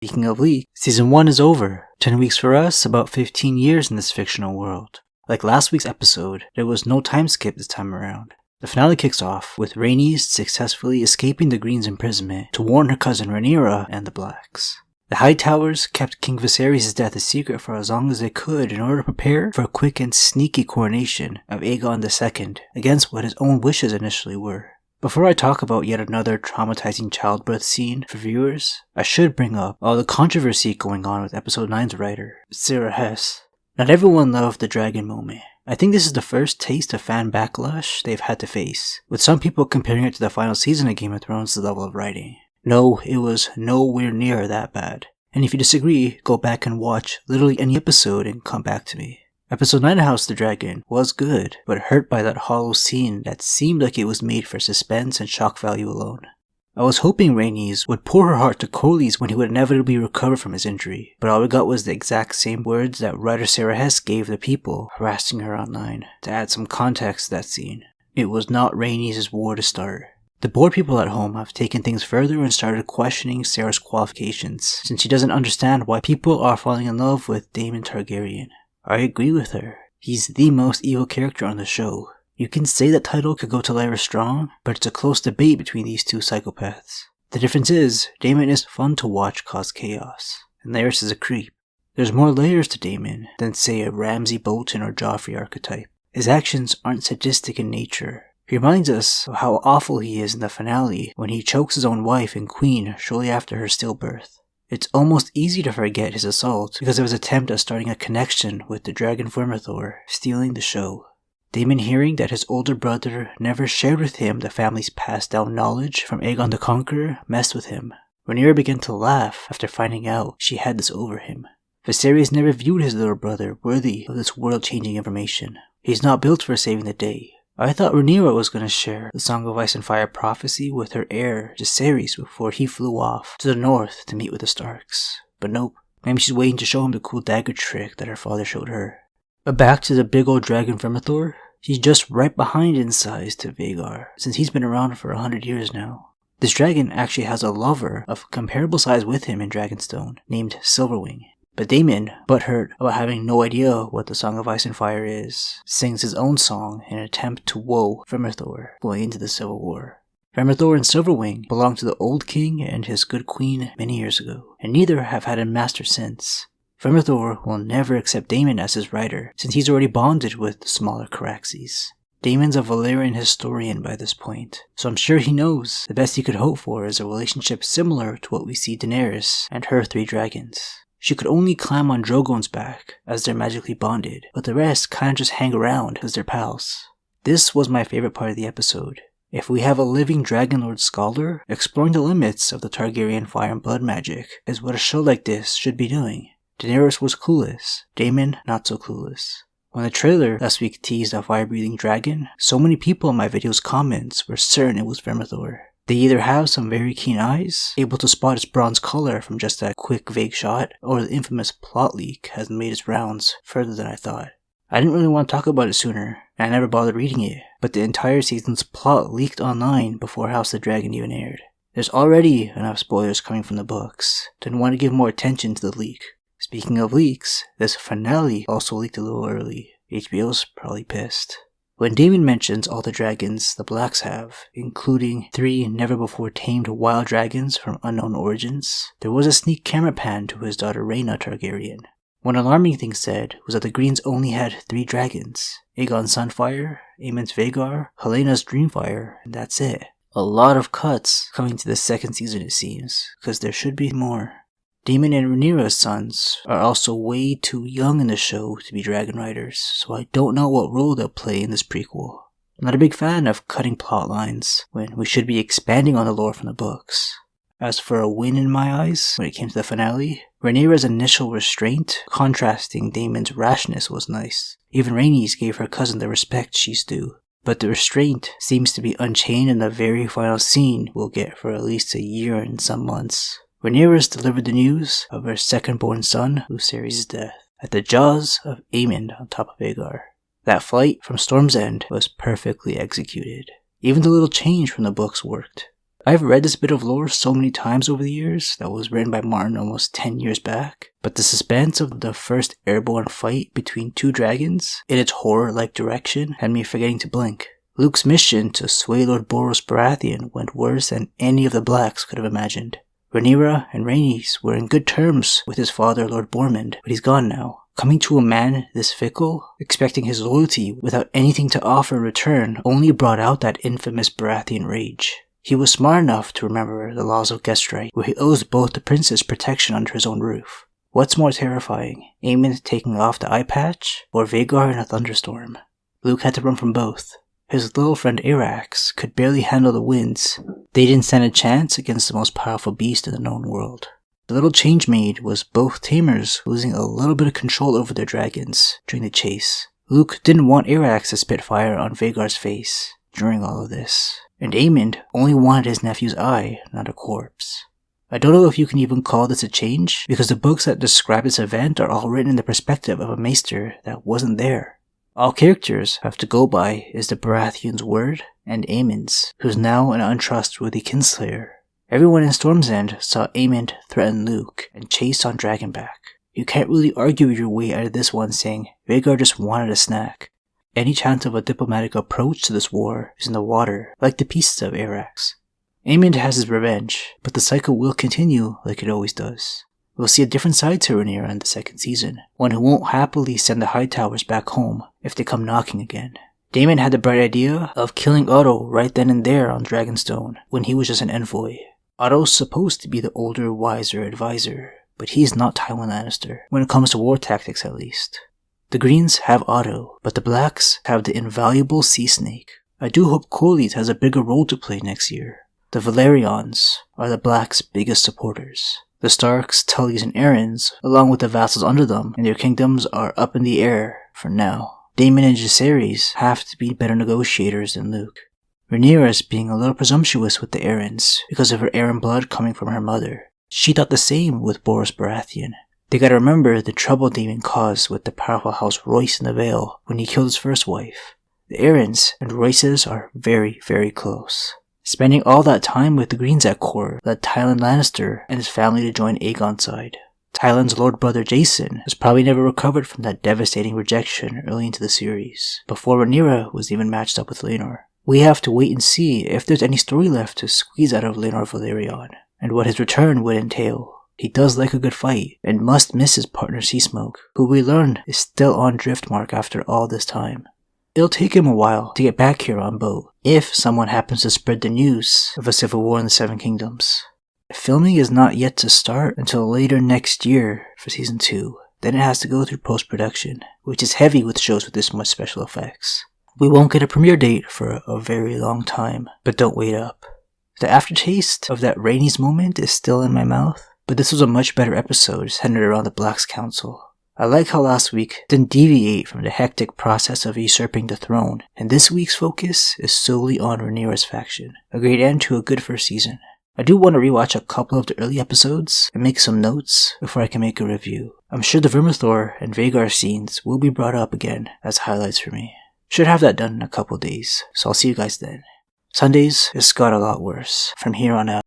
Speaking of leaks, Season 1 is over. 10 weeks for us, about 15 years in this fictional world. Like last week's episode, there was no time skip this time around. The finale kicks off with Rhaenys successfully escaping the Green's imprisonment to warn her cousin Rhaenyra and the Blacks. The Hightowers kept King Viserys' death a secret for as long as they could in order to prepare for a quick and sneaky coronation of Aegon II, against what his own wishes initially were. Before I talk about yet another traumatizing childbirth scene for viewers, I should bring up all the controversy going on with Episode 9's writer, Sarah Hess. Not everyone loved the dragon moment. I think this is the first taste of fan backlash they've had to face, with some people comparing it to the final season of Game of Thrones' level of writing. No, it was nowhere near that bad. And if you disagree, go back and watch literally any episode and come back to me. Episode 9 of House of the Dragon was good, but hurt by that hollow scene that seemed like it was made for suspense and shock value alone. I was hoping Rhaenys would pour her heart to Corlys when he would inevitably recover from his injury, but all we got was the exact same words that writer Sarah Hess gave the people harassing her online. To add some context to that scene, it was not Rhaenys' war to start. The bored people at home have taken things further and started questioning Sarah's qualifications, since she doesn't understand why people are falling in love with Daemon Targaryen. I agree with her. He's the most evil character on the show. You can say that title could go to Lyra Strong, but it's a close debate between these two psychopaths. The difference is, Daemon is fun to watch cause chaos, and Lyris is a creep. There's more layers to Daemon than say a Ramsay Bolton or Joffrey archetype. His actions aren't sadistic in nature. He reminds us of how awful he is in the finale when he chokes his own wife and queen shortly after her stillbirth. It's almost easy to forget his assault because of his attempt at starting a connection with the dragon Vermithor, stealing the show. Daemon hearing that his older brother never shared with him the family's passed down knowledge from Aegon the Conqueror messed with him. Rhaenyra began to laugh after finding out she had this over him. Viserys never viewed his little brother worthy of this world-changing information. He's not built for saving the day. I thought Rhaenyra was going to share the Song of Ice and Fire prophecy with her heir, Viserys, before he flew off to the north to meet with the Starks. But nope, maybe she's waiting to show him the cool dagger trick that her father showed her. But back to the big old dragon Vermithor, he's just right behind in size to Vhagar, since he's been around for 100 years now. This dragon actually has a lover of comparable size with him in Dragonstone, named Silverwing. But Daemon, butthurt about having no idea what the Song of Ice and Fire is, sings his own song in an attempt to woe Vermithor going into the Civil War. Vermithor and Silverwing belonged to the old king and his good queen many years ago, and neither have had a master since. Vermithor will never accept Daemon as his rider, since he's already bonded with the smaller Caraxes. Daemon's a Valyrian historian by this point, so I'm sure he knows the best he could hope for is a relationship similar to what we see Daenerys and her 3 dragons. She could only climb on Drogon's back, as they're magically bonded, but the rest kinda just hang around because they're pals. This was my favorite part of the episode. If we have a living Dragonlord scholar, exploring the limits of the Targaryen fire and blood magic is what a show like this should be doing. Daenerys was clueless, Daemon not so clueless. When the trailer last week teased a fire-breathing dragon, so many people in my video's comments were certain it was Vermithor. They either have some very keen eyes, able to spot its bronze color from just that quick vague shot, or the infamous plot leak has made its rounds further than I thought. I didn't really want to talk about it sooner, and I never bothered reading it, but the entire season's plot leaked online before House of the Dragon even aired. There's already enough spoilers coming from the books, didn't want to give more attention to the leak. Speaking of leaks, this finale also leaked a little early. HBO's probably pissed. When Daemon mentions all the dragons the Blacks have, including 3 never-before-tamed wild dragons from unknown origins, there was a sneak camera pan to his daughter Rhaenyra Targaryen. One alarming thing said was that the Greens only had 3 dragons: Aegon's Sunfire, Aemon's Vhagar, Helena's Dreamfire, and that's it. A lot of cuts coming to the 2nd season it seems, because there should be more. Daemon and Rhaenyra's sons are also way too young in the show to be dragon riders, so I don't know what role they'll play in this prequel. I'm not a big fan of cutting plot lines when we should be expanding on the lore from the books. As for a win in my eyes when it came to the finale, Rhaenyra's initial restraint contrasting Daemon's rashness was nice. Even Rhaenys gave her cousin the respect she's due. But the restraint seems to be unchained in the very final scene we'll get for at least a year and some months. Rhaenyra's delivered the news of her second-born son, Viserys' death, at the jaws of Aemon on top of Vhagar. That flight from Storm's End was perfectly executed. Even the little change from the books worked. I've read this bit of lore so many times over the years that was written by Martin almost 10 years back, but the suspense of the first airborne fight between two dragons in its horror-like direction had me forgetting to blink. Luke's mission to sway Lord Boros Baratheon went worse than any of the Blacks could have imagined. Rhaenyra and Rhaenys were in good terms with his father, Lord Bormund, but he's gone now. Coming to a man this fickle, expecting his loyalty without anything to offer in return, only brought out that infamous Baratheon rage. He was smart enough to remember the laws of Guestright, where he owes both the princes protection under his own roof. What's more terrifying, Aemon taking off the eye patch, or Vhagar in a thunderstorm? Luke had to run from both. His little friend Arax could barely handle the winds. They didn't stand a chance against the most powerful beast in the known world. The little change made was both tamers losing a little bit of control over their dragons during the chase. Luke didn't want Arax to spit fire on Vhagar's face during all of this, and Aemon only wanted his nephew's eye, not a corpse. I don't know if you can even call this a change, because the books that describe this event are all written in the perspective of a maester that wasn't there. All characters have to go by is the Baratheon's word and Aemon's, who's now an untrustworthy kinslayer. Everyone in Storm's End saw Aemon threaten Luke and chase on Dragonback. You can't really argue your way out of this one saying Vhagar just wanted a snack. Any chance of a diplomatic approach to this war is in the water, like the pieces of Arax. Aemon has his revenge, but the cycle will continue like it always does. We'll see a different side to Rhaenyra in the second season, one who won't happily send the Hightowers back home if they come knocking again. Daemon had the bright idea of killing Otto right then and there on Dragonstone when he was just an envoy. Otto's supposed to be the older, wiser advisor, but he's not Tywin Lannister, when it comes to war tactics at least. The Greens have Otto, but the Blacks have the invaluable Sea Snake. I do hope Corlys has a bigger role to play next year. The Valerians are the Blacks' biggest supporters. The Starks, Tullys, and Arryns, along with the vassals under them and their kingdoms, are up in the air for now. Daemon and Jaehaerys have to be better negotiators than Luke. Rhaenyra is being a little presumptuous with the Arryns because of her Arryn blood coming from her mother. She thought the same with Boros Baratheon. They gotta remember the trouble Daemon caused with the powerful House Royce in the Vale when he killed his first wife. The Arryns and Royces are very, very close. Spending all that time with the Greens at court led Tywin Lannister and his family to join Aegon's side. Tywin's lord brother Jason has probably never recovered from that devastating rejection early into the series, before Rhaenyra was even matched up with Laenor. We have to wait and see if there's any story left to squeeze out of Laenor Velaryon, and what his return would entail. He does like a good fight, and must miss his partner Seasmoke, who we learn is still on Driftmark after all this time. It'll take him a while to get back here on boat, if someone happens to spread the news of a civil war in the Seven Kingdoms. Filming is not yet to start until later next year for Season 2. Then it has to go through post-production, which is heavy with shows with this much special effects. We won't get a premiere date for a very long time, but don't wait up. The aftertaste of that Rhaenys moment is still in my mouth, but this was a much better episode centered around the Blacks Council. I like how last week didn't deviate from the hectic process of usurping the throne, and this week's focus is solely on Rhaenyra's faction. A great end to a good first season. I do want to rewatch a couple of the early episodes and make some notes before I can make a review. I'm sure the Vermithor and Vhagar scenes will be brought up again as highlights for me. Should have that done in a couple days, so I'll see you guys then. Sundays just got a lot worse from here on out.